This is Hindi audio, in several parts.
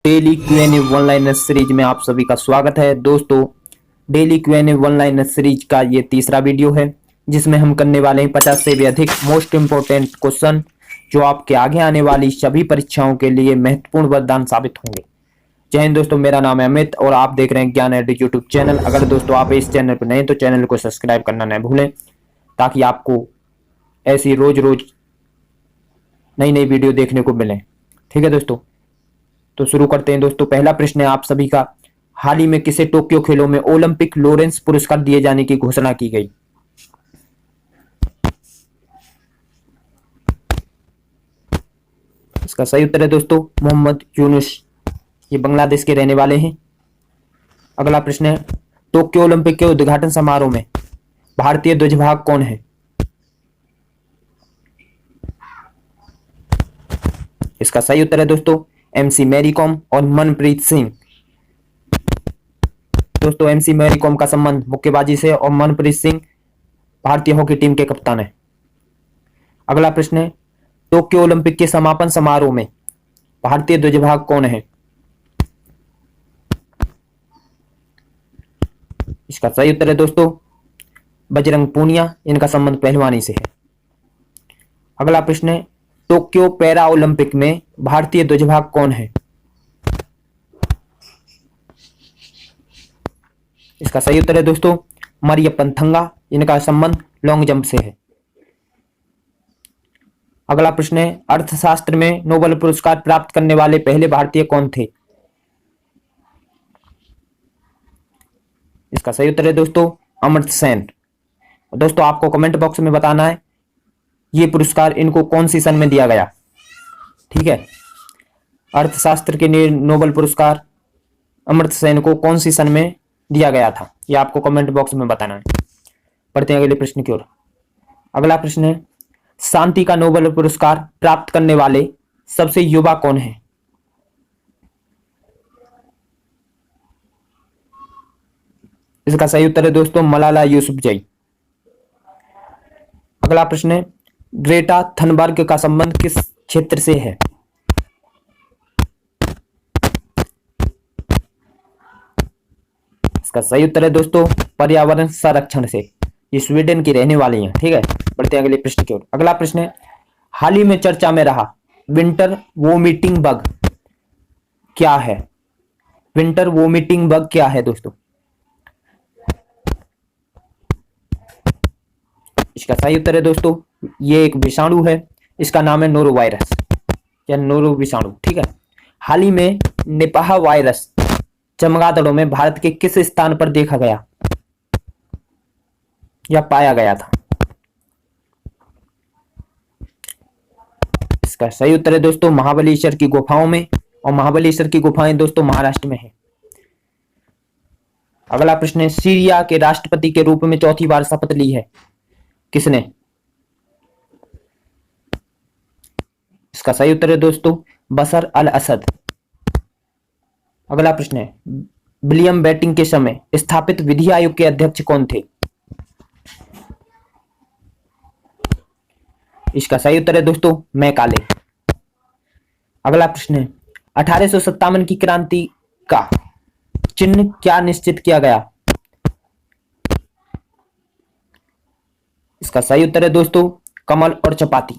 डेली क्यूएनए ऑनलाइन सीरीज में आप सभी का स्वागत है दोस्तों। डेली क्यूएनए ऑनलाइन सीरीज का ये तीसरा वीडियो है जिसमें हम करने वाले हैं 50 से भी अधिक मोस्ट इंपोर्टेंट क्वेश्चन जो आपके आगे आने वाली सभी परीक्षाओं के लिए महत्वपूर्ण वरदान साबित होंगे। जय हिंद दोस्तों, मेरा नाम है अमित और आप देख रहे हैं ज्ञान एड यूट्यूब चैनल। अगर दोस्तों आप इस चैनल पर नए तो चैनल को सब्सक्राइब करना न भूलें ताकि आपको ऐसी रोज रोज नई नई वीडियो देखने को मिले। ठीक है दोस्तों, तो शुरू करते हैं दोस्तों। पहला प्रश्न है आप सभी का, हाल ही में किसे टोक्यो खेलों में ओलंपिक लॉरेंस पुरस्कार दिए जाने की घोषणा की गई? इसका सही उत्तर है दोस्तों मोहम्मद यूनुस, ये बांग्लादेश के रहने वाले हैं। अगला प्रश्न है, टोक्यो ओलंपिक के उद्घाटन समारोह में भारतीय ध्वजवाहक कौन है? इसका सही उत्तर है दोस्तों एमसी मैरी कॉम और मनप्रीत सिंह। दोस्तों एमसी मैरी कॉम का संबंध मुक्केबाजी से और मनप्रीत सिंह भारतीय हॉकी टीम के कप्तान है। अगला प्रश्न है, टोक्यो ओलंपिक के समापन समारोह में भारतीय ध्वजवाहक कौन है? इसका सही उत्तर है दोस्तों बजरंग पूनिया, इनका संबंध पहलवानी से है। अगला प्रश्न है, टोक्यो पैरा ओलंपिक में भारतीय ध्वजवाहक कौन है? इसका सही उत्तर है दोस्तों मरियप्पन थंगा, इनका संबंध लॉन्ग जंप से है। अगला प्रश्न है, अर्थशास्त्र में नोबेल पुरस्कार प्राप्त करने वाले पहले भारतीय कौन थे? इसका सही उत्तर है दोस्तों अमर्त्य सेन। दोस्तों आपको कमेंट बॉक्स में बताना है ये पुरस्कार इनको कौन सी सन में दिया गया। ठीक है, अर्थशास्त्र के लिए नोबेल पुरस्कार अमर्त्य सेन को कौन सी सन में दिया गया था, ये आपको कमेंट बॉक्स में बताना है। पढ़ते हैं अगले प्रश्न की ओर। अगला प्रश्न है, शांति का नोबेल पुरस्कार प्राप्त करने वाले सबसे युवा कौन है? इसका सही उत्तर है दोस्तों मलाला यूसुफजई। अगला प्रश्न है, ग्रेटा थनबर्ग का संबंध किस क्षेत्र से है? इसका सही उत्तर है दोस्तों पर्यावरण संरक्षण से। ये स्वीडन की रहने वाली हैं। ठीक है, बढ़ते हैं अगले प्रश्न की ओर। अगला प्रश्न है, हाल ही में चर्चा में रहा विंटर वोमिटिंग बग क्या है? विंटर वोमिटिंग बग क्या है दोस्तों? इसका सही उत्तर है दोस्तों ये एक विषाणु है, इसका नाम है नोरो वायरस या नोरो विषाणु। ठीक है, हाल ही में निपाह वायरस चमगादड़ों में भारत के किस स्थान पर देखा गया या पाया गया था? इसका सही उत्तर है दोस्तों महाबलेश्वर की गुफाओं में, और महाबलेश्वर की गुफाएं दोस्तों महाराष्ट्र में है। अगला प्रश्न है, सीरिया के राष्ट्रपति के रूप में चौथी बार शपथ ली है किसने? इसका सही उत्तर है दोस्तों बशर अल असद। अगला प्रश्न है, विलियम बेंटिंक के समय स्थापित विधि आयोग के अध्यक्ष कौन थे? इसका सही उत्तर है दोस्तों मैकाले। अगला प्रश्न है, 1857 की क्रांति का चिन्ह क्या निश्चित किया गया? इसका सही उत्तर है दोस्तों कमल और चपाती।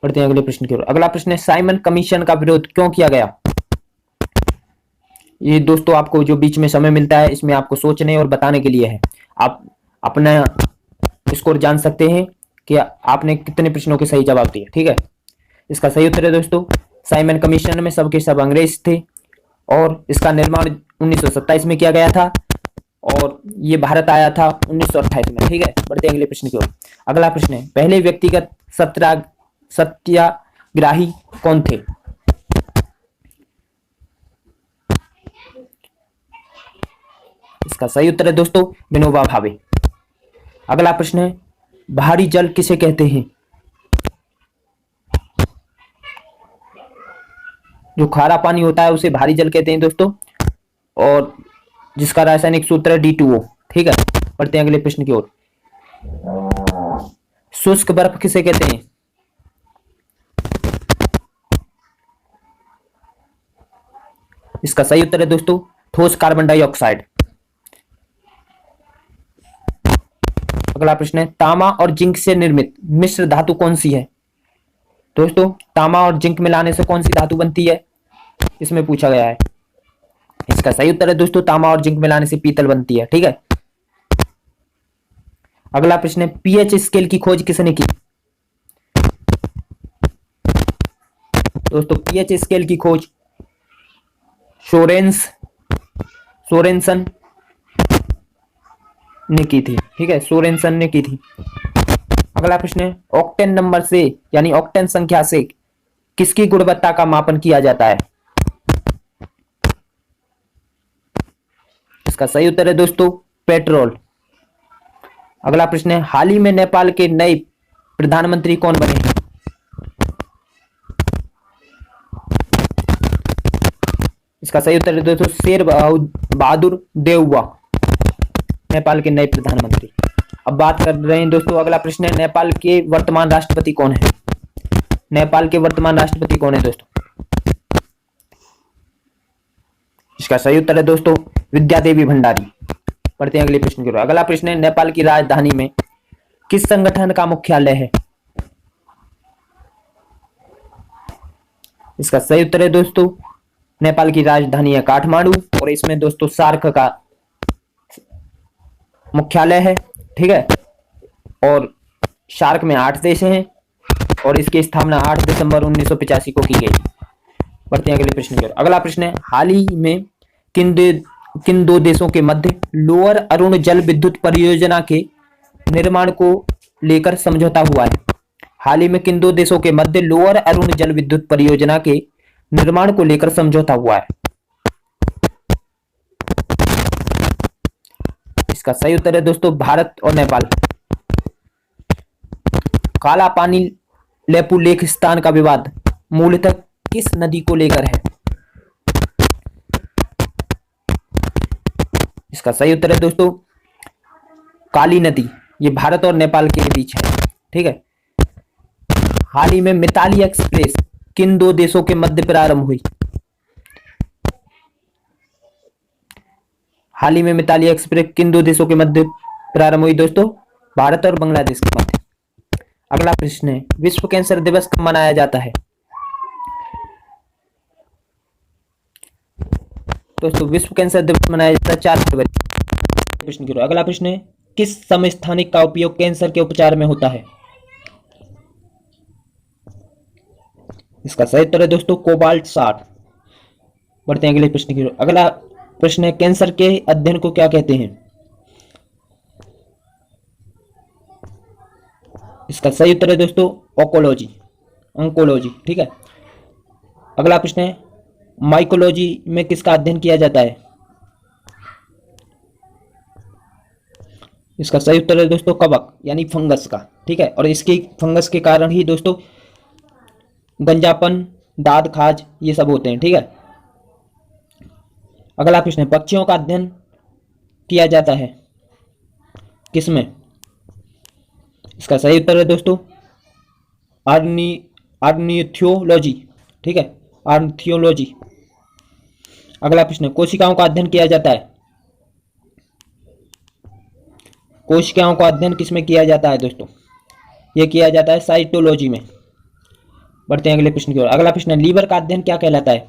पढ़ते हैं अगले प्रश्न की ओर। अगला प्रश्न है, साइमन कमीशन का विरोध क्यों किया गया? ये दोस्तों आपको जो बीच में समय मिलता है इसमें आपको सोचने और बताने के लिए है। आप अपना स्कोर जान सकते हैं कि आपने कितने प्रश्नों के सही जवाब दिए। ठीक है, इसका सही उत्तर है दोस्तों साइमन कमीशन में सबके सब अंग्रेज थे और इसका निर्माण 1927 में किया गया था और ये भारत आया था 1928 में। ठीक है, बढ़ते अगले प्रश्न की ओर। अगला प्रश्न है, पहले व्यक्तिगत सत्याग्राही कौन थे? इसका सही उत्तर है दोस्तों विनोबा भावे। अगला प्रश्न है, भारी जल किसे कहते हैं? जो खारा पानी होता है उसे भारी जल कहते हैं दोस्तों, और जिसका रासायनिक सूत्र है D2O। ठीक है, बढ़ते हैं अगले प्रश्न की ओर। शुष्क बर्फ किसे कहते हैं? इसका सही उत्तर है दोस्तों ठोस कार्बन डाइऑक्साइड। अगला प्रश्न है तांबा और जिंक से निर्मित मिश्र धातु कौन सी है। दोस्तों तांबा और जिंक मिलाने से कौन सी धातु बनती है, इसमें पूछा गया है। इसका सही उत्तर है दोस्तों तांबा और जिंक मिलाने से पीतल बनती है। ठीक है। अगला प्रश्न है पीएच स्केल की खोज किसने की। दोस्तों पीएच स्केल की खोज सोरेनसन ने की थी। ठीक है, सोरेनसन ने की थी। अगला प्रश्न है ऑक्टेन नंबर से यानी ऑक्टेन संख्या से किसकी गुणवत्ता का मापन किया जाता है। इसका सही उत्तर है दोस्तों पेट्रोल। अगला प्रश्न है हाल ही में नेपाल के नए प्रधानमंत्री कौन बने हैं। इसका सही उत्तर है दोस्तों शेर बहादुर देउवा नेपाल के नए प्रधानमंत्री। अब बात कर रहे हैं दोस्तों, अगला प्रश्न है नेपाल के वर्तमान राष्ट्रपति कौन है। नेपाल के वर्तमान राष्ट्रपति कौन है दोस्तों। इसका सही उत्तर है दोस्तों विद्या देवी भंडारी। पढ़ते हैं अगले प्रश्न की ओर। अगला प्रश्न है नेपाल की राजधानी में किस संगठन का मुख्यालय है। इसका सही उत्तर है दोस्तों नेपाल की राजधानी है काठमांडू और इसमें दोस्तों सार्क का मुख्यालय है। ठीक है, और सार्क में 8 देश हैं और इसकी स्थापना 8 दिसंबर 1985 को की गई। बढ़ते हैं अगले प्रश्न की ओर। अगला प्रश्न है हाल ही में किन दो देशों के मध्य लोअर अरुण जल विद्युत परियोजना के निर्माण को लेकर समझौता हुआ है। हाल ही में किन दो देशों के मध्य लोअर अरुण जल विद्युत परियोजना के निर्माण को लेकर समझौता हुआ है। इसका सही उत्तर है दोस्तों भारत और नेपाल। काला पानी लेपू लेख स्थान का विवाद मूलतः किस नदी को लेकर है। इसका सही उत्तर है दोस्तों काली नदी, ये भारत और नेपाल के बीच है। ठीक है। हाल ही में मिताली एक्सप्रेस किन दो देशों के मध्य प्रारंभ हुई। हाल ही में मिताली एक्सप्रेस किन दो देशों के मध्य प्रारंभ हुई दोस्तों, भारत और बांग्लादेश के मध्य। अगला प्रश्न है विश्व कैंसर दिवस कब मनाया जाता है। दोस्तों विश्व कैंसर दिवस मनाया जाता है 4 फरवरी। प्रश्न की ओर। अगला प्रश्न है किस समस्थानिक का उपयोग कैंसर के उपचार में होता है। इसका सही उत्तर है दोस्तों कोबाल्ट 60। बढ़ते हैं अगले प्रश्न की ओर। अगला प्रश्न है कैंसर के अध्ययन को क्या कहते हैं। इसका सही उत्तर है दोस्तों ऑन्कोलॉजी। ठीक है। अगला प्रश्न है माइकोलॉजी में किसका अध्ययन किया जाता है। इसका सही उत्तर है दोस्तों कवक यानी फंगस का। ठीक है, और इसके फंगस के कारण ही दोस्तों गंजापन, दाद खाज ये सब होते हैं। ठीक है। अगला प्रश्न है पक्षियों का अध्ययन किया जाता है किसमें। इसका सही उत्तर है दोस्तों आर्निथियोलॉजी। ठीक है, आर्निथियोलॉजी। अगला प्रश्न है कोशिकाओं का अध्ययन किया जाता है। कोशिकाओं का अध्ययन किसमें किया जाता है दोस्तों, यह किया जाता है साइटोलॉजी में। बढ़ते हैं अगले प्रश्न की ओर। अगला प्रश्न है लीवर का अध्ययन क्या कहलाता है।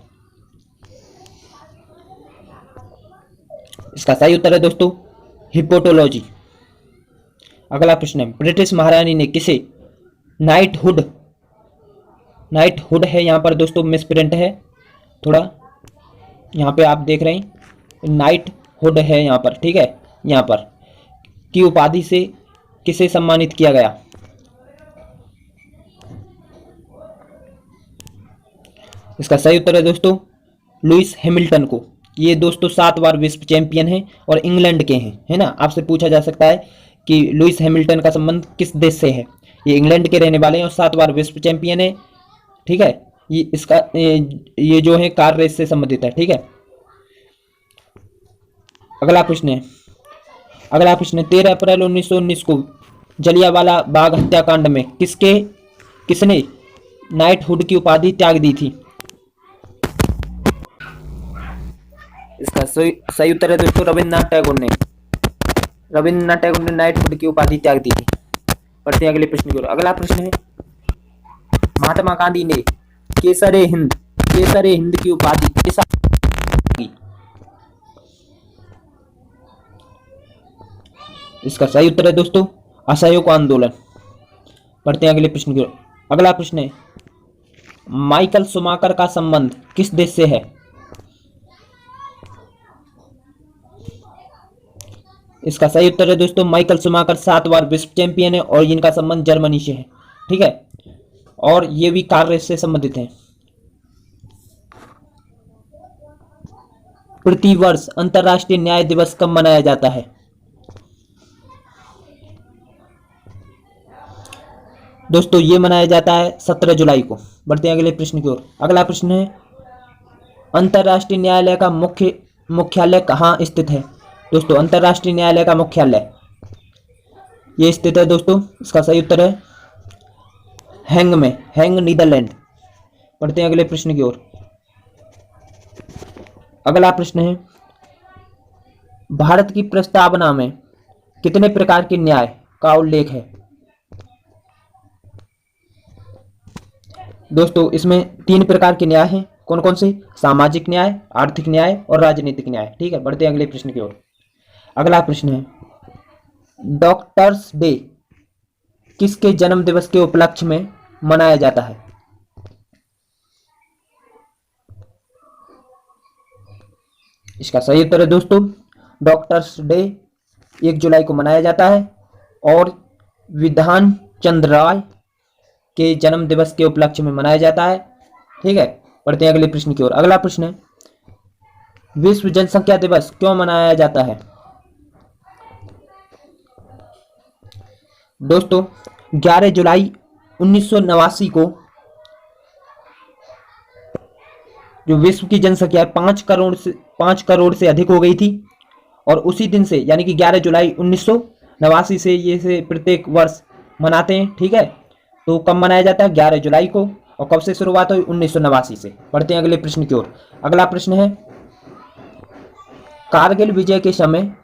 इसका सही उत्तर है दोस्तों हिपोटोलॉजी। अगला प्रश्न है ब्रिटिश महारानी ने किसे नाइटहुड है यहां पर दोस्तों मिसप्रिंट है थोड़ा, यहां पे आप देख रहे हैं नाइटहुड है यहां पर। ठीक है, यहां पर की उपाधि से किसे सम्मानित किया गया। इसका सही उत्तर है दोस्तों लुइस हैमिल्टन को। ये दोस्तों 7 बार विश्व चैंपियन हैं और इंग्लैंड के हैं, है ना। आपसे पूछा जा सकता है कि लुइस हैमिल्टन का संबंध किस देश से है। ये इंग्लैंड के रहने वाले हैं और 7 बार विश्व चैंपियन है। ठीक है, ये जो है कार रेस से संबंधित है। ठीक है। अगला प्रश्न है 13 अप्रैल 1919 को जलियांवाला बाग हत्याकांड में किसने नाइटहुड की उपाधि त्याग दी थी। इसका सही उत्तर है दोस्तों रविन्द्रनाथ टैगोर ने नाइटहुड की उपाधि त्याग दी थी। पढ़ते हैं अगले प्रश्न की ओर। अगला प्रश्न है, महात्मा गांधी ने केसर-ए-हिंद की उपाधि किस की? इसका सही उत्तर है दोस्तों असहयोग आंदोलन। पढ़ते हैं अगले प्रश्न की ओर। अगला प्रश्न है, माइकल शूमाकर का संबंध किस देश से है? इसका सही उत्तर है दोस्तों माइकल शूमाकर 7 बार विश्व चैंपियन है और इनका संबंध जर्मनी से है। ठीक है, और ये भी कार रेस से संबंधित है। प्रतिवर्ष अंतर्राष्ट्रीय न्याय दिवस कब मनाया जाता है? दोस्तों ये मनाया जाता है 17 जुलाई को। बढ़ते हैं अगले प्रश्न की ओर। अगला प्रश्न है, अंतर्राष्ट्रीय न्यायालय का मुख्यालय कहाँ स्थित है? दोस्तों अंतर्राष्ट्रीय न्यायालय का मुख्यालय ये स्थित है दोस्तों, इसका सही उत्तर है हैंग में, हैंग नीदरलैंड। पढ़ते हैं अगले प्रश्न की ओर। अगला प्रश्न है, भारत की प्रस्तावना में कितने प्रकार के न्याय का उल्लेख है? दोस्तों इसमें 3 प्रकार के न्याय हैं। कौन कौन से? सामाजिक न्याय, आर्थिक न्याय और राजनीतिक न्याय। ठीक है, बढ़ते हैं अगले प्रश्न की ओर। अगला प्रश्न है, डॉक्टर्स डे किसके जन्म दिवस के उपलक्ष्य में मनाया जाता है? इसका सही उत्तर है दोस्तों डॉक्टर्स डे 1 जुलाई को मनाया जाता है और विधान चंद्र राय के जन्म दिवस के उपलक्ष्य में मनाया जाता है। ठीक है, पढ़ते हैं अगले प्रश्न की ओर। अगला प्रश्न है, विश्व जनसंख्या दिवस क्यों मनाया जाता है? दोस्तों 11 जुलाई 1989 को जो विश्व की जनसंख्या 5 करोड़ से अधिक हो गई थी और उसी दिन से यानी कि 11 जुलाई 1989 से ये से प्रत्येक वर्ष मनाते हैं। ठीक है, तो कब मनाया जाता है? 11 जुलाई को। और कब से शुरुआत हुई? 1989 से। बढ़ते हैं अगले प्रश्न की ओर। अगला प्रश्न है, कारगिल विजय के समय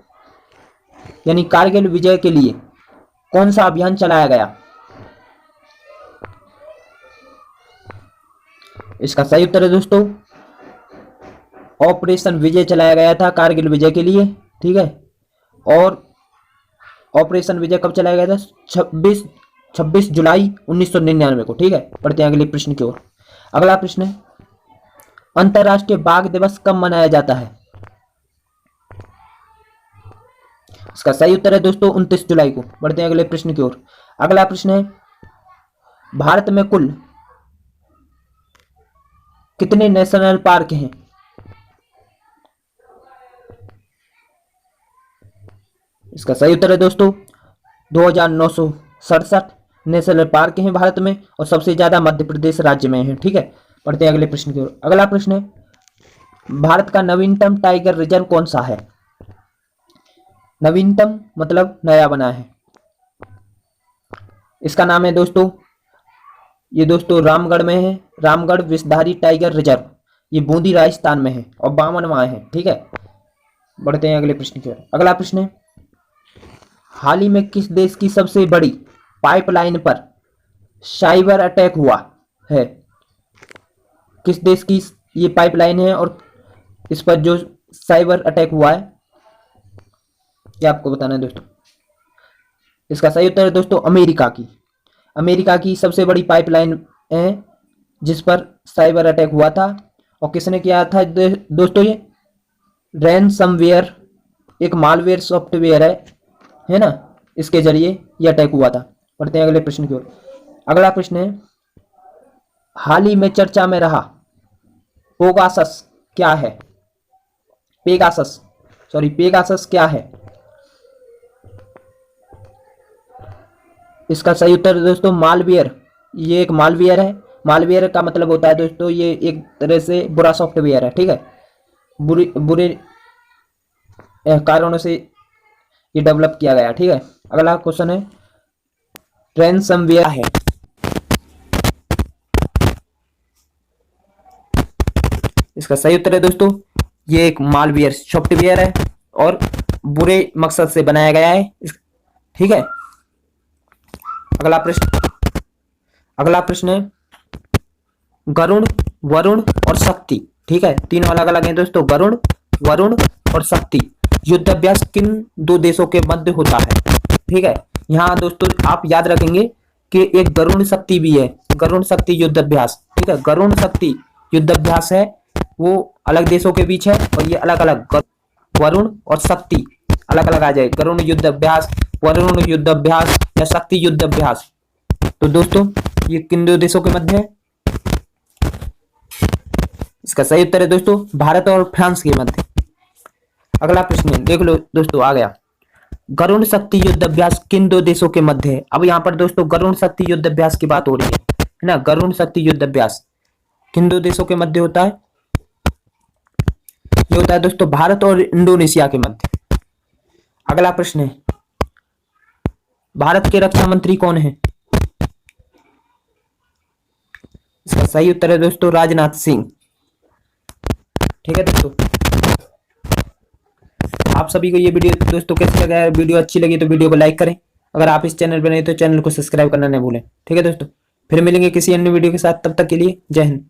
यानी कारगिल विजय के लिए कौन सा अभियान चलाया गया? इसका सही उत्तर है दोस्तों ऑपरेशन विजय चलाया गया था कारगिल विजय के लिए। ठीक है, और ऑपरेशन विजय कब चलाया गया था? 26 जुलाई 1999 को। ठीक है, पढ़ते हैं अगले प्रश्न की ओर। अगला प्रश्न है, अंतर्राष्ट्रीय बाघ दिवस कब मनाया जाता है? इसका सही उत्तर है दोस्तों 29 जुलाई को। बढ़ते हैं अगले प्रश्न की ओर। अगला प्रश्न है, भारत में कुल कितने नेशनल पार्क हैं? इसका सही उत्तर है दोस्तों 2967 नेशनल पार्क हैं भारत में और सबसे ज्यादा मध्य प्रदेश राज्य में है। ठीक है, पढ़ते हैं अगले प्रश्न की ओर। अगला प्रश्न है, भारत का नवीनतम टाइगर रिजर्व कौन सा है? नवीनतम मतलब नया बना है। इसका नाम है दोस्तों ये दोस्तों रामगढ़ में है, रामगढ़ विषधारी टाइगर रिजर्व। ये बूंदी राजस्थान में है और 52वां है। ठीक है, बढ़ते हैं अगले प्रश्न की ओर। अगला प्रश्न है, हाल ही में किस देश की सबसे बड़ी पाइपलाइन पर साइबर अटैक हुआ है? किस देश की ये पाइपलाइन है और इस पर जो साइबर अटैक हुआ है ये आपको बताना है दोस्तों। इसका सही उत्तर है दोस्तों अमेरिका की सबसे बड़ी पाइपलाइन है जिस पर साइबर अटैक हुआ था। और किसने किया था दोस्तों? ये रैनसमवेयर एक मालवेयर सॉफ्टवेयर है ना, इसके जरिए ये अटैक हुआ था। पढ़ते हैं अगले प्रश्न की ओर। अगला प्रश्न है, हाल ही में चर्चा में रहा पेगासस क्या है? पेगासस क्या है? इसका सही उत्तर दोस्तों मालवेयर। ये एक मालवेयर है। मालवेयर का मतलब होता है दोस्तों ये एक तरह से बुरा सॉफ्टवेयर है। ठीक है, बुरे कारणों से ये डेवलप किया गया। ठीक है, अगला क्वेश्चन है, रैनसमवेयर है? इसका सही उत्तर है दोस्तों ये एक मालवेयर सॉफ्टवेयर है और बुरे मकसद से बनाया गया है। ठीक है। अगला प्रश्न है गरुड़, वरुण और शक्ति। ठीक है, तीनों अलग अलग हैं दोस्तों, गरुड़, वरुण और शक्ति। युद्धाभ्यास किन दो देशों के मध्य होता है? ठीक है, यहाँ दोस्तों आप याद रखेंगे कि एक गरुड़ शक्ति भी है, गरुड़ शक्ति युद्धाभ्यास। ठीक है, गरुड़ शक्ति युद्धाभ्यास है, वो अलग देशों के बीच है और ये अलग अलग, वरुण और शक्ति अलग अलग आ जाए, गरुड़ युद्धाभ्यास, वरुण युद्धाभ्यास या शक्ति युद्धाभ्यास। तो दोस्तों ये किन दो देशों के मध्य है? इसका सही उत्तर है दोस्तों भारत और फ्रांस के मध्य। अगला प्रश्न देख लो दोस्तों, आ गया गरुड़ शक्ति युद्धाभ्यास किन दो देशों के मध्य है? अब यहाँ पर दोस्तों गरुड़ शक्ति युद्धाभ्यास की बात हो रही है ना। गरुड़ शक्ति युद्धाभ्यास किन दो देशों के मध्य होता है? ये होता है दोस्तों भारत और इंडोनेशिया के मध्य। अगला प्रश्न है भारत के रक्षा मंत्री कौन है? इसका सही उत्तर है दोस्तों राजनाथ सिंह। ठीक है दोस्तों, आप सभी को ये वीडियो दोस्तों कैसे लगा? वीडियो अच्छी लगी तो वीडियो को लाइक करें। अगर आप इस चैनल पर नए तो चैनल को सब्सक्राइब करना नहीं भूलें। ठीक है दोस्तों, फिर मिलेंगे किसी अन्य वीडियो के साथ, तब तक के लिए जय हिंद।